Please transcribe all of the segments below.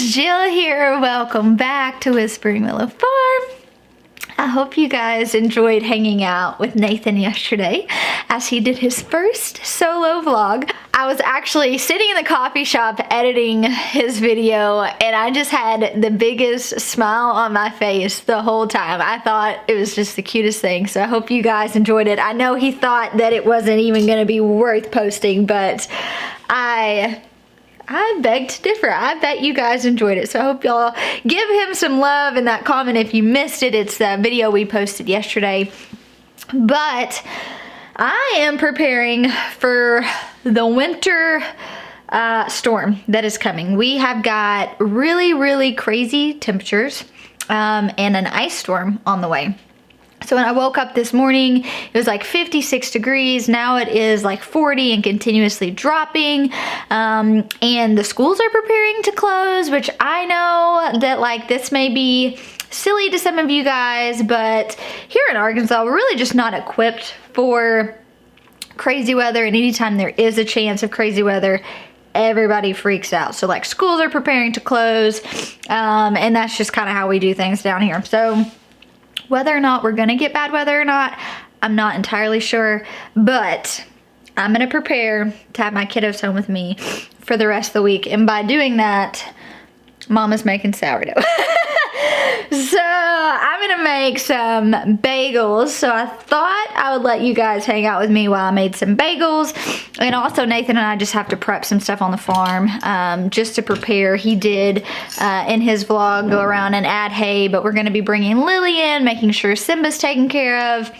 Jill here. Welcome back to Whispering Willow Farm. I hope you guys enjoyed hanging out with Nathan yesterday as he did his first solo vlog. I was actually sitting in the coffee shop editing his video and I just had the biggest smile on my face the whole time. I thought it was just the cutest thing, so I hope you guys enjoyed it. I know he thought that it wasn't even gonna be worth posting, but I beg to differ. I bet you guys enjoyed it. So I hope y'all give him some love in that comment if you missed it. It's the video we posted yesterday. But I am preparing for the winter storm that is coming. We have got really crazy temperatures and an ice storm on the way. So when I woke up this morning, it was like 56 degrees. Now it is like 40 and continuously dropping. And the schools are preparing to close, which I know that like this may be silly to some of you guys, but here in Arkansas, we're really just not equipped for crazy weather. And anytime there is a chance of crazy weather, everybody freaks out. So like schools are preparing to close. And that's just kind of how we do things down here. So whether or not we're gonna get bad weather or not, I'm not entirely sure, but I'm gonna prepare to have my kiddos home with me for the rest of the week. And by doing that, Mama's making sourdough. So I'm gonna make some bagels. So I thought I would let you guys hang out with me while I made some bagels. And also Nathan and I just have to prep some stuff on the farm just to prepare. He did in his vlog go around and add hay, but we're gonna be bringing Lily in, making sure Simba's taken care of,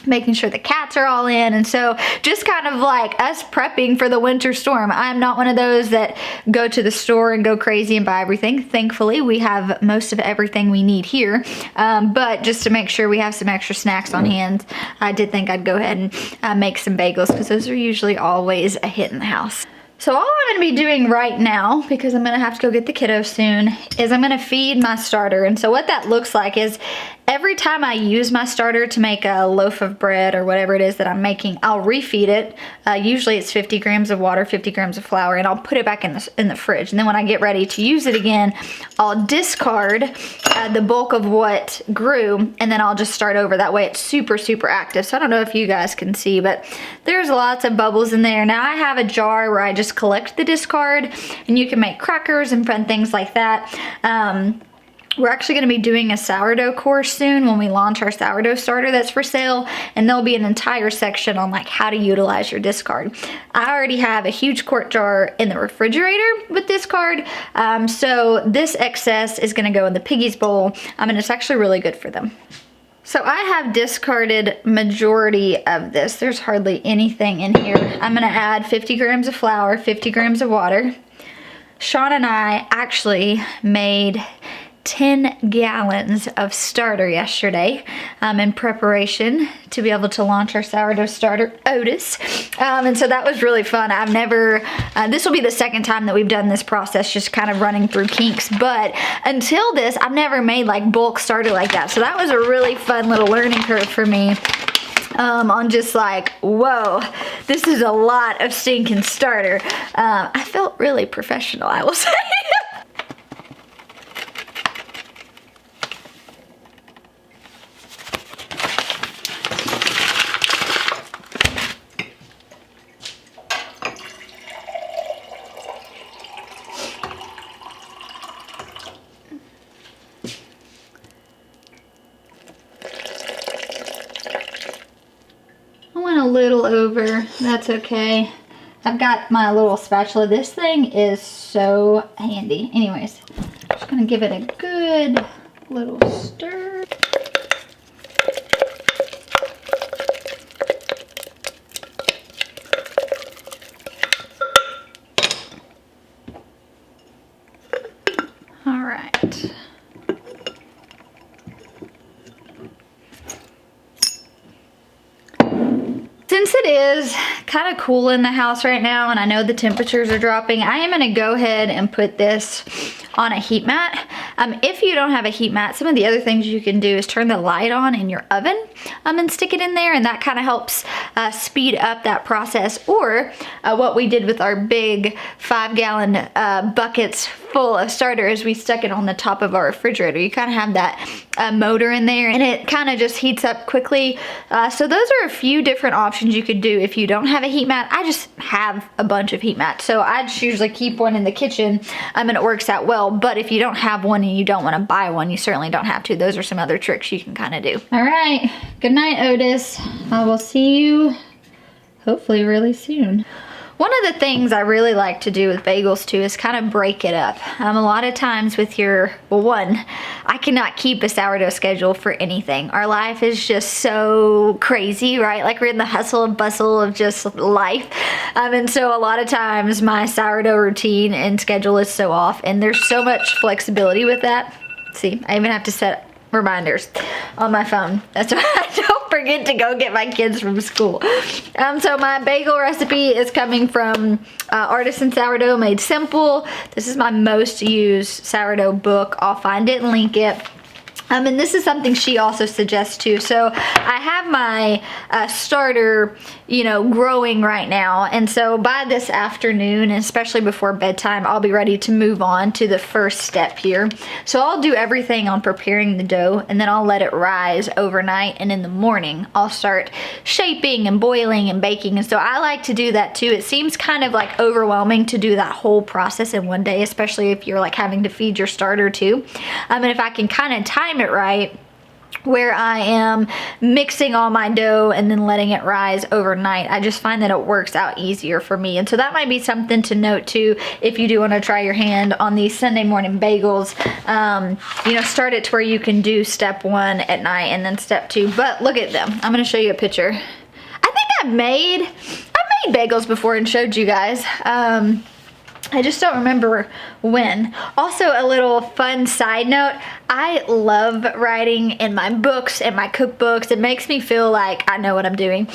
making sure the cats are all in. And so just kind of like us prepping for the winter storm. I'm not one of those that go to the store and go crazy and buy everything. Thankfully, we have most of everything we need here. But just to make sure we have some extra snacks on hand, I did think I'd go ahead and make some bagels because those are usually always a hit in the house. So all I'm gonna be doing right now, because I'm gonna have to go get the kiddos soon, is I'm gonna feed my starter. And so what that looks like is every time I use my starter to make a loaf of bread or whatever it is that I'm making, I'll refeed it. Usually it's 50 grams of water, 50 grams of flour, and I'll put it back in the fridge. And then when I get ready to use it again, I'll discard the bulk of what grew, and then I'll just start over. That way it's super active. So I don't know if you guys can see, but there's lots of bubbles in there. Now I have a jar where I just collect the discard, and you can make crackers and fun things like that. We're actually going to be doing a sourdough course soon when we launch our sourdough starter that's for sale, and there'll be an entire section on like how to utilize your discard. I already have a huge quart jar in the refrigerator with discard, so this excess is going to go in the piggies bowl, and it's actually really good for them. So I have discarded majority of this. There's hardly anything in here. I'm going to add 50 grams of flour, 50 grams of water. Sean and I actually made 10 gallons of starter yesterday in preparation to be able to launch our sourdough starter, Otis. And so that was really fun. I've never, this will be the second time that we've done this process, just kind of running through kinks. But until this, I've never made like bulk starter like that. So that was a really fun little learning curve for me. On just like, whoa, this is a lot of stinking starter. I felt really professional, I will say. A little over, that's okay. I've got my little spatula. This thing is so handy. Anyways, just gonna give it a good little stir. All right. Since it is kind of cool in the house right now and I know the temperatures are dropping, I am going to go ahead and put this on a heat mat. If you don't have a heat mat, some of the other things you can do is turn the light on in your oven and stick it in there, and that kind of helps speed up that process. Or what we did with our big 5-gallon buckets full of starter is we stuck it on the top of our refrigerator. You kind of have that motor in there, and it kind of just heats up quickly. So those are a few different options you could do if you don't have a heat mat. I just have a bunch of heat mats, so I just usually keep one in the kitchen, and it works out well. But if you don't have one and you don't want to buy one, you certainly don't have to. Those are some other tricks you can kind of do. All right, good night, Otis. I will see you hopefully really soon. One of the things I really like to do with bagels too is kind of break it up. A lot of times with I cannot keep a sourdough schedule for anything. Our life is just so crazy, right? Like we're in the hustle and bustle of just life. And so a lot of times my sourdough routine and schedule is so off, and there's so much flexibility with that. See, I even have to set reminders on my phone. That's why I don't forget to go get my kids from school. So my bagel recipe is coming from Artisan Sourdough Made Simple. This is my most used sourdough book. I'll find it and link it. And this is something she also suggests too. So I have my starter, growing right now. And so by this afternoon, especially before bedtime, I'll be ready to move on to the first step here. So I'll do everything on preparing the dough, and then I'll let it rise overnight. And in the morning, I'll start shaping and boiling and baking. And so I like to do that too. It seems kind of like overwhelming to do that whole process in one day, especially if you're like having to feed your starter too. And if I can kind of time it right, where I am mixing all my dough and then letting it rise overnight, I just find that it works out easier for me. And so that might be something to note too if you do want to try your hand on these Sunday morning bagels. Start it to where you can do step 1 at night and then step 2. But look at them. I'm going to show you a picture. I think I've made bagels before and showed you guys. I just don't remember when. Also, a little fun side note, I love writing in my books and my cookbooks. It makes me feel like I know what I'm doing,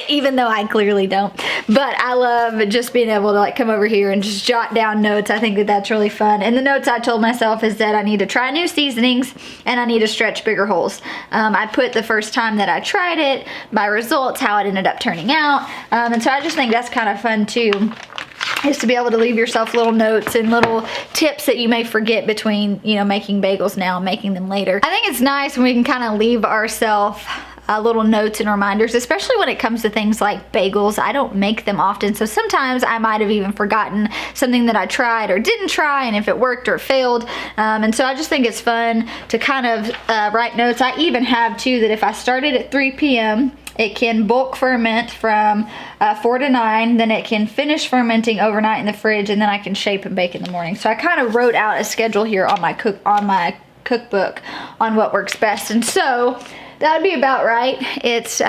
even though I clearly don't. But I love just being able to come over here and just jot down notes. I think that that's really fun. And the notes I told myself is that I need to try new seasonings and I need to stretch bigger holes. I put the first time that I tried it, my results, how it ended up turning out. And so I just think that's kind of fun too, is to be able to leave yourself little notes and little tips that you may forget between, making bagels now and making them later. I think it's nice when we can kind of leave ourselves little notes and reminders, especially when it comes to things like bagels. I don't make them often, so sometimes I might have even forgotten something that I tried or didn't try, and if it worked or failed. And so I just think it's fun to kind of write notes. I even have too that if I started at 3 p.m., it can bulk ferment from 4 to 9, then it can finish fermenting overnight in the fridge, and then I can shape and bake in the morning. So I kind of wrote out a schedule here on my cookbook on what works best. And so that would be about right. It's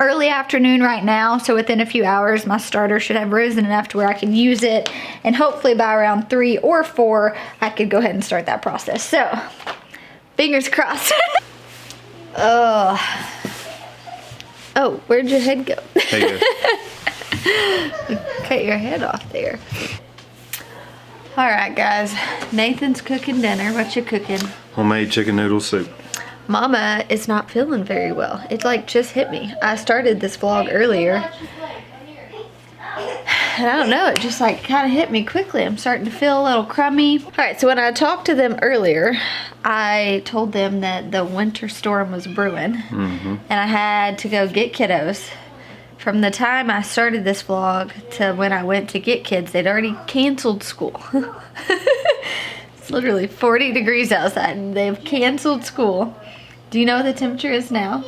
early afternoon right now, so within a few hours my starter should have risen enough to where I can use it, and hopefully by around 3 or 4 I could go ahead and start that process. So fingers crossed. Oh, where'd your head go? There you go. Cut your head off there. All right, guys. Nathan's cooking dinner. What you cooking? Homemade chicken noodle soup. Mama is not feeling very well. It just hit me. I started this vlog earlier, and I don't know, it just kind of hit me quickly. I'm starting to feel a little crummy. All right, so when I talked to them earlier, I told them that the winter storm was brewing, and I had to go get kiddos. From the time I started this vlog to when I went to get kids, they'd already canceled school. It's literally 40 degrees outside and they've canceled school. Do you know what the temperature is now?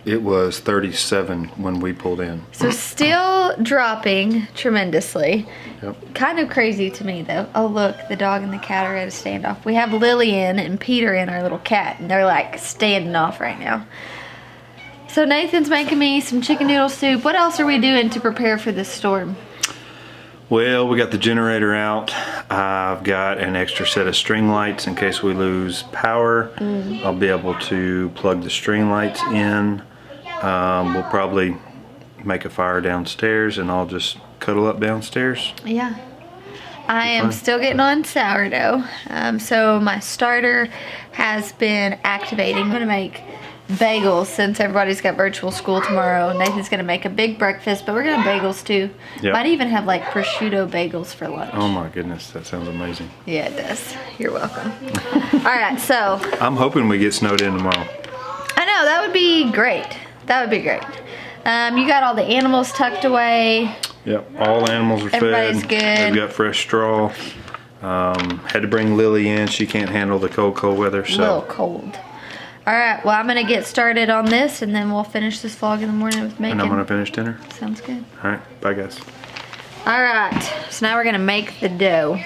It was 37 when we pulled in. So still dropping tremendously. Yep. Kind of crazy to me though. Oh look, the dog and the cat are at a standoff. We have Lillian and Peter and our little cat, and they're standing off right now. So Nathan's making me some chicken noodle soup. What else are we doing to prepare for this storm? Well, we got the generator out. I've got an extra set of string lights in case we lose power. I'll be able to plug the string lights in. We'll probably make a fire downstairs and I'll just cuddle up downstairs. Yeah. I am still getting on sourdough. So my starter has been activating. I'm gonna make bagels since everybody's got virtual school tomorrow. Nathan's gonna make a big breakfast, but we're gonna have bagels too. Yep. Might even have like prosciutto bagels for lunch. Oh my goodness, that sounds amazing. Yeah, it does. You're welcome. All right, so. I'm hoping we get snowed in tomorrow. I know, that would be great. That would be great. You got all the animals tucked away. Yep, all animals are Everybody's fed. good. They've got fresh straw. Had to bring Lily in. She can't handle the cold weather. So. A little cold. All right, well, I'm going to get started on this, and then we'll finish this vlog in the morning with making. And I'm going to finish dinner. Sounds good. All right, bye guys. All right, so now we're going to make the dough.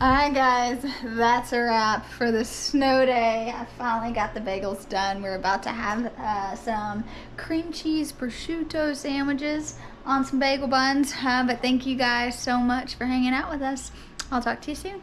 Alright guys, that's a wrap for the snow day. I finally got the bagels done. We're about to have some cream cheese prosciutto sandwiches on some bagel buns. But thank you guys so much for hanging out with us. I'll talk to you soon.